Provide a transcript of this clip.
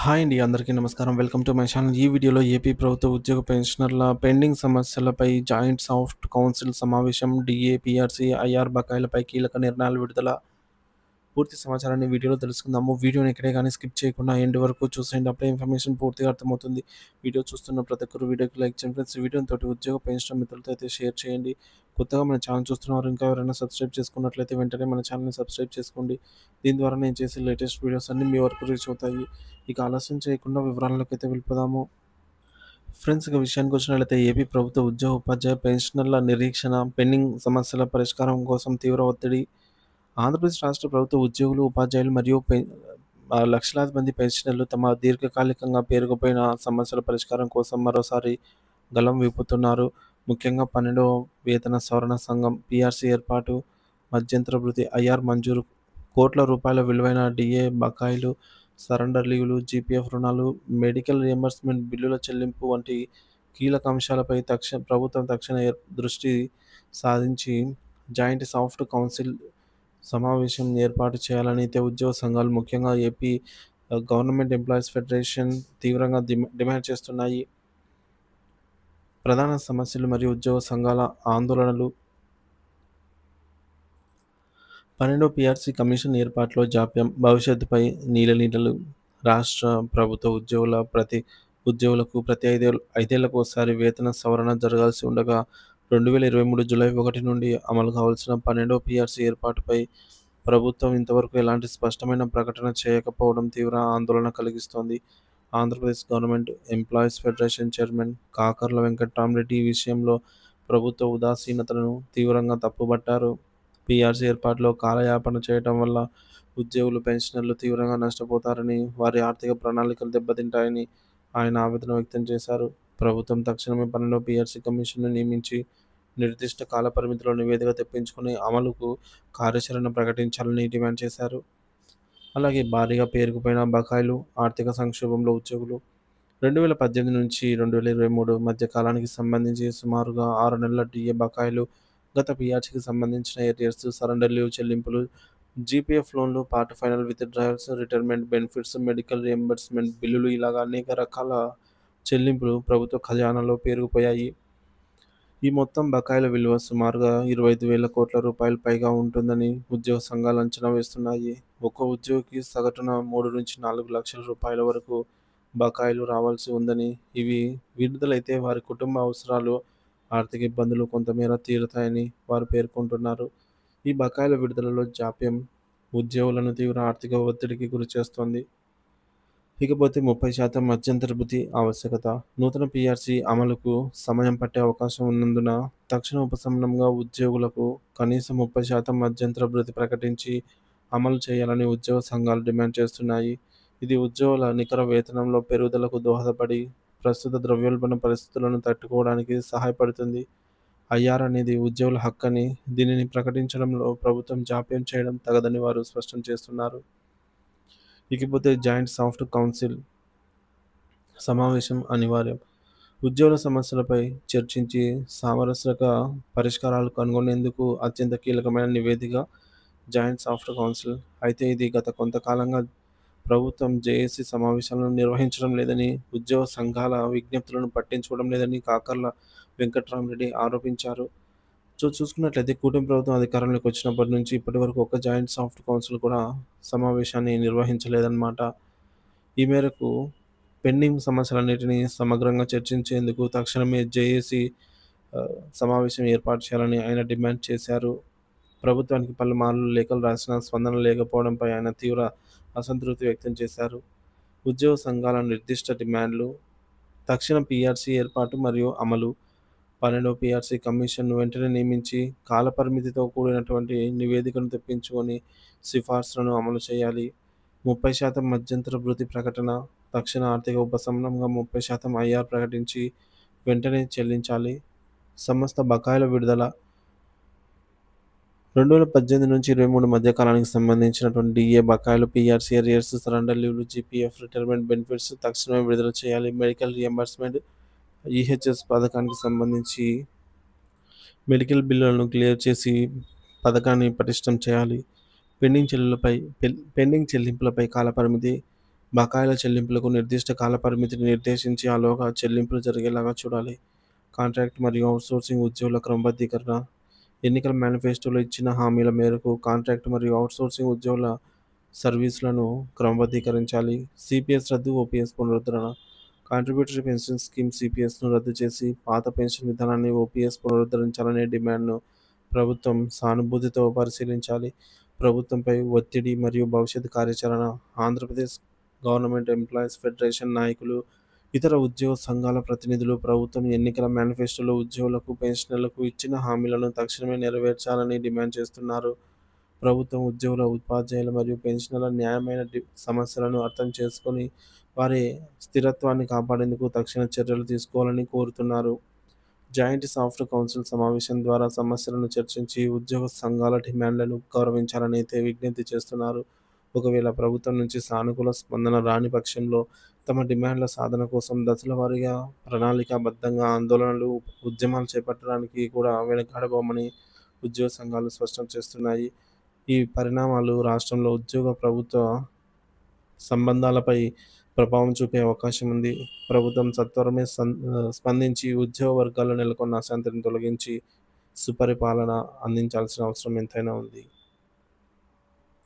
Hi అండి. అందరికీ నమస్కారం. Welcome to my channel. ఈ వీడియోలో ఏపీ ప్రభుత్వ ఉద్యోగ పెన్షనర్ల పెండింగ్ సమస్యలపై జాయింట్ సాఫ్ట్ కౌన్సిల్ సమావేశం, డీఏ, పీఆర్సీ, ఐఆర్ బకాయిలపై కీలక నిర్ణయాలు విడుదల. పూర్తి సమాచారాన్ని వీడియోలో తెలుసుకుందాము. వీడియోని ఎక్కడే కానీ స్కిప్ చేయకుండా ఎండ్ వరకు చూసేయండి. అప్పుడే ఇన్ఫర్మేషన్ పూర్తిగా అర్థమవుతుంది. వీడియో చూస్తున్న ప్రతి ఒక్కరు వీడియోకి లైక్ చేయండి ఫ్రెండ్స్. ఈ వీడియోని తోటి ఉద్యోగ పెన్షన్ మిత్రులతో అయితే షేర్ చేయండి. కొత్తగా మన ఛానల్ చూస్తున్నవారు ఇంకా ఎవరైనా సబ్స్క్రైబ్ చేసుకున్నట్లయితే వెంటనే మన ఛానల్ని సబ్స్క్రైబ్ చేసుకోండి. దీని ద్వారా నేను చేసే లేటెస్ట్ వీడియోస్ అన్నీ మీ వరకు రీచ్ అవుతాయి. ఇక ఆలస్యం చేయకుండా వివరాల్లోకి అయితే వెళ్ళిపోదాము. ఫ్రెండ్స్, ఇక విషయానికి వచ్చినట్లయితే ఏపీ ప్రభుత్వ ఉద్యోగ ఉపాధ్యాయ పెన్షనర్ల నిరీక్షణ, పెండింగ్ సమస్యల పరిష్కారం కోసం తీవ్ర ఒత్తిడి. ఆంధ్రప్రదేశ్ రాష్ట్ర ప్రభుత్వ ఉద్యోగులు, ఉపాధ్యాయులు మరియు లక్షలాది మంది పెన్షనర్లు తమ దీర్ఘకాలికంగా పేరుకుపోయిన సమస్యల పరిష్కారం కోసం మరోసారి గళం విప్పుతున్నారు. ముఖ్యంగా 12వ వేతన సవరణ సంఘం, పీఆర్సీ ఏర్పాటు, మధ్యంతర భృతి, ఐఆర్ మంజూరు, కోట్ల రూపాయల విలువైన డీఏ బకాయిలు, సరెండర్ లీవ్లు, జీపీఎఫ్ రుణాలు, మెడికల్ రియంబర్స్మెంట్ బిల్లుల చెల్లింపు వంటి కీలక అంశాలపై ప్రభుత్వం తక్షణ దృష్టి సాధించి జాయింట్ సాఫ్ట్ కౌన్సిల్ సమావేశం ఏర్పాటు చేయాలని అయితే ఉద్యోగ సంఘాలు, ముఖ్యంగా ఏపీ గవర్నమెంట్ ఎంప్లాయీస్ ఫెడరేషన్ తీవ్రంగా డిమాండ్ చేస్తున్నాయి. ప్రధాన సమస్యలు మరియు ఉద్యోగ సంఘాల ఆందోళనలు. 12వ పీఆర్సీ కమిషన్ ఏర్పాటులో జాప్యం, భవిష్యత్తుపై నీడలు. రాష్ట్ర ప్రభుత్వ ఉద్యోగులకు ప్రతి ఐదేళ్లకు ఒకసారి వేతన సవరణ జరగాల్సి ఉండగా 2023 జూలై 1 నుండి అమలు కావాల్సిన 12వ పీఆర్సీ ఏర్పాటుపై ప్రభుత్వం ఇంతవరకు ఎలాంటి స్పష్టమైన ప్రకటన చేయకపోవడం తీవ్ర ఆందోళన కలిగిస్తోంది. Andhra Pradesh government employees federation chairman Kakarla Venkatrama Reddy ఈ విషయంలో ప్రభుత్వ ఉదాసీనతను తీవ్రంగా తప్పుబట్టారు. పీఆర్సీ ఏర్పాటులో కాలయాపన చేయటం వల్ల ఉద్యోగులు, పెన్షనర్లు తీవ్రంగా నష్టపోతారని, వారి ఆర్థిక ప్రణాళికలు దెబ్బతింటాయని ఆయన ఆవేదన వ్యక్తం చేశారు. ప్రభుత్వం తక్షణమే 12వ పీఆర్సీ కమిషన్ను నియమించి నిర్దిష్ట కాలపరిమితిలో నివేదిక తెప్పించుకుని అమలుకు కార్యాచరణ ప్రకటించాలని డిమాండ్ చేశారు. అలాగే భారీగా పేరుకుపోయిన బకాయిలు, ఆర్థిక సంక్షోభంలో ఉద్యోగులు. 2018 నుంచి 2023 మధ్య కాలానికి సంబంధించి సుమారుగా 6 నెలల డీఏ బకాయిలు, గత పీఆర్సీకి సంబంధించిన ఏరియర్స్, సరెండర్ లీవ్ చెల్లింపులు, జీపీఎఫ్ లోన్లు, part final withdrawals, retirement benefits, medical reimbursement బిల్లులు ఇలాగ అనేక రకాల చెల్లింపులు ప్రభుత్వ ఖజానాలో పేరుకుపోయాయి. ఈ మొత్తం బకాయిల విలువ సుమారుగా 25,000 కోట్ల రూపాయలు పైగా ఉంటుందని ఉద్యోగ సంఘాలు అంచనా వేస్తున్నాయి. ఒక్కో ఉద్యోగికి సగటున 3-4 లక్షల రూపాయల వరకు బకాయిలు రావాల్సి ఉందని, ఇవి విడుదలైతే వారి కుటుంబ అవసరాలు, ఆర్థిక ఇబ్బందులు కొంతమేర తీరుతాయని వారు పేర్కొంటున్నారు. ఈ బకాయిల విడుదలలో జాప్యం ఉద్యోగులను తీవ్ర ఆర్థిక ఒత్తిడికి గురిచేస్తోంది. ఇకపోతే 30% మధ్యంతర భృతి ఆవశ్యకత. నూతన పీఆర్సీ అమలుకు సమయం పట్టే అవకాశం ఉన్నందున తక్షణ ఉపశమనంగా ఉద్యోగులకు కనీసం 30% మధ్యంతర భృతి ప్రకటించి అమలు చేయాలని ఉద్యోగ సంఘాలు డిమాండ్ చేస్తున్నాయి. ఇది ఉద్యోగుల నికర వేతనంలో పెరుగుదలకు దోహదపడి ప్రస్తుత ద్రవ్యోల్బణ పరిస్థితులను తట్టుకోవడానికి సహాయపడుతుంది. ఐఆర్ అనేది ఉద్యోగుల హక్కని, దీనిని ప్రకటించడంలో ప్రభుత్వం జాప్యం చేయడం తగదని వారు స్పష్టం చేస్తున్నారు. ఇకపోతే జాయింట్ సాఫ్ట్ కౌన్సిల్ సమావేశం అనివార్యం. ఉద్యోగుల సమస్యలపై చర్చించి సామరస్యక పరిష్కారాలు కనుగొనేందుకు అత్యంత కీలకమైన నివేదిక జాయింట్ సాఫ్ట్ కౌన్సిల్. అయితే ఇది గత కొంతకాలంగా ప్రభుత్వం జేఏసీ సమావేశాలను నిర్వహించడం లేదని, ఉద్యోగ సంఘాల విజ్ఞప్తులను పట్టించుకోవడం లేదని కాకర్ల వెంకట్రామరెడ్డి ఆరోపించారు. చూసుకున్నట్లయితే కూటమి ప్రభుత్వం అధికారంలోకి వచ్చినప్పటి నుంచి ఇప్పటి వరకు ఒక్క జాయింట్ సాఫ్ట్ కౌన్సిల్ కూడా సమావేశాన్ని నిర్వహించలేదన్నమాట. ఈ మేరకు పెండింగ్ సమస్యలన్నిటినీ సమగ్రంగా చర్చించేందుకు తక్షణమే జేఏసీ సమావేశం ఏర్పాటు చేయాలని ఆయన డిమాండ్ చేశారు. ప్రభుత్వానికి పలుమార్లు లేఖలు రాసినా స్పందన లేకపోవడంపై ఆయన తీవ్ర అసంతృప్తి వ్యక్తం చేశారు. ఉద్యోగ సంఘాల నిర్దిష్ట డిమాండ్లు: తక్షణ పీఆర్సీ ఏర్పాటు మరియు అమలు, 12వ పీఆర్సీ కమిషన్ను వెంటనే నియమించి కాలపరిమితితో కూడినటువంటి నివేదికను తెప్పించుకొని సిఫార్సులను అమలు చేయాలి. 30% మధ్యంతర భృతి ప్రకటన, తక్షణ ఆర్థిక ఉపశమనంగా 30% ఐఆర్ ప్రకటించి వెంటనే చెల్లించాలి. సమస్త బకాయిల విడుదల. 2018 నుంచి 23 మధ్య కాలానికి సంబంధించినటువంటి డీఏ బకాయిలు, పీఆర్సీ ఏరియర్స్, సరెండర్ లీవ్లు, జీపీఎఫ్, రిటైర్మెంట్ బెనిఫిట్స్ తక్షణమే విడుదల చేయాలి. మెడికల్ రియంబర్స్మెంట్, ఈహెచ్ఎస్ పథకానికి సంబంధించి మెడికల్ బిల్లులను క్లియర్ చేసి పథకాన్ని పటిష్టం చేయాలి. పెండింగ్ చెల్లింపులపై కాలపరిమితి బకాయిల చెల్లింపులకు నిర్దిష్ట కాలపరిమితిని నిర్దేశించి ఆలోగా చెల్లింపులు జరిగేలాగా చూడాలి. కాంట్రాక్ట్ మరియు అవుట్‌సోర్సింగ్ ఉద్యోగుల క్రమబద్ధీకరణ. ఎన్నికల మేనిఫెస్టోలో ఇచ్చిన హామీల మేరకు కాంట్రాక్ట్ మరియు అవుట్‌సోర్సింగ్ ఉద్యోగుల సర్వీసులను క్రమబద్ధీకరించాలి. సీపీఎస్ రద్దు, ఓపీఎస్ పునరుద్ధరణ. కాంట్రిబ్యూటరీ పెన్షన్ స్కీమ్ సీపీఎస్‌ను రద్దు చేసి పాత పెన్షన్ విధానాన్ని ఓపీఎస్ పునరుద్ధరించాలనే డిమాండ్‌ను ప్రభుత్వం సానుభూతితో పరిశీలించాలి. ప్రభుత్వంపై ఒత్తిడి మరియు భవిష్యత్ కార్యాచరణ. ఆంధ్రప్రదేశ్ గవర్నమెంట్ ఎంప్లాయీస్ ఫెడరేషన్ నాయకులు, ఇతర ఉద్యోగ సంఘాల ప్రతినిధులు ప్రభుత్వం ఎన్నికల మేనిఫెస్టోలో ఉద్యోగులకు, పెన్షనర్లకు ఇచ్చిన హామీలను తక్షణమే నెరవేర్చాలని డిమాండ్ చేస్తున్నారు. ప్రభుత్వం ఉద్యోగుల, ఉపాధ్యాయుల మరియు పెన్షనర్ల న్యాయమైన సమస్యలను అర్థం చేసుకొని వారి స్థిరత్వాన్ని కాపాడేందుకు తక్షణ చర్యలు తీసుకోవాలని కోరుతున్నారు. జాయింట్ సాఫ్ట్ కౌన్సిల్ సమావేశం ద్వారా సమస్యలను చర్చించి ఉద్యోగ సంఘాల డిమాండ్లను గౌరవించాలని అయితే విజ్ఞప్తి చేస్తున్నారు. ఒకవేళ ప్రభుత్వం నుంచి సానుకూల స్పందన రాని పక్షంలో తమ డిమాండ్ల సాధన కోసం దశల వారీగా ప్రణాళికాబద్ధంగా ఆందోళనలు, ఉద్యమాలు చేపట్టడానికి కూడా వెనుకాడబోమని ఉద్యోగ సంఘాలు స్పష్టం చేస్తున్నాయి. ఈ పరిణామాలు రాష్ట్రంలో ఉద్యోగ, ప్రభుత్వ సంబంధాలపై ప్రభావం చూపే అవకాశం ఉంది. ప్రభుత్వం సత్వరమే స్పందించి ఉద్యోగ వర్గాల్లో నెలకొన్న అశాంతిని తొలగించి సుపరిపాలన అందించాల్సిన అవసరం ఎంతైనా ఉంది.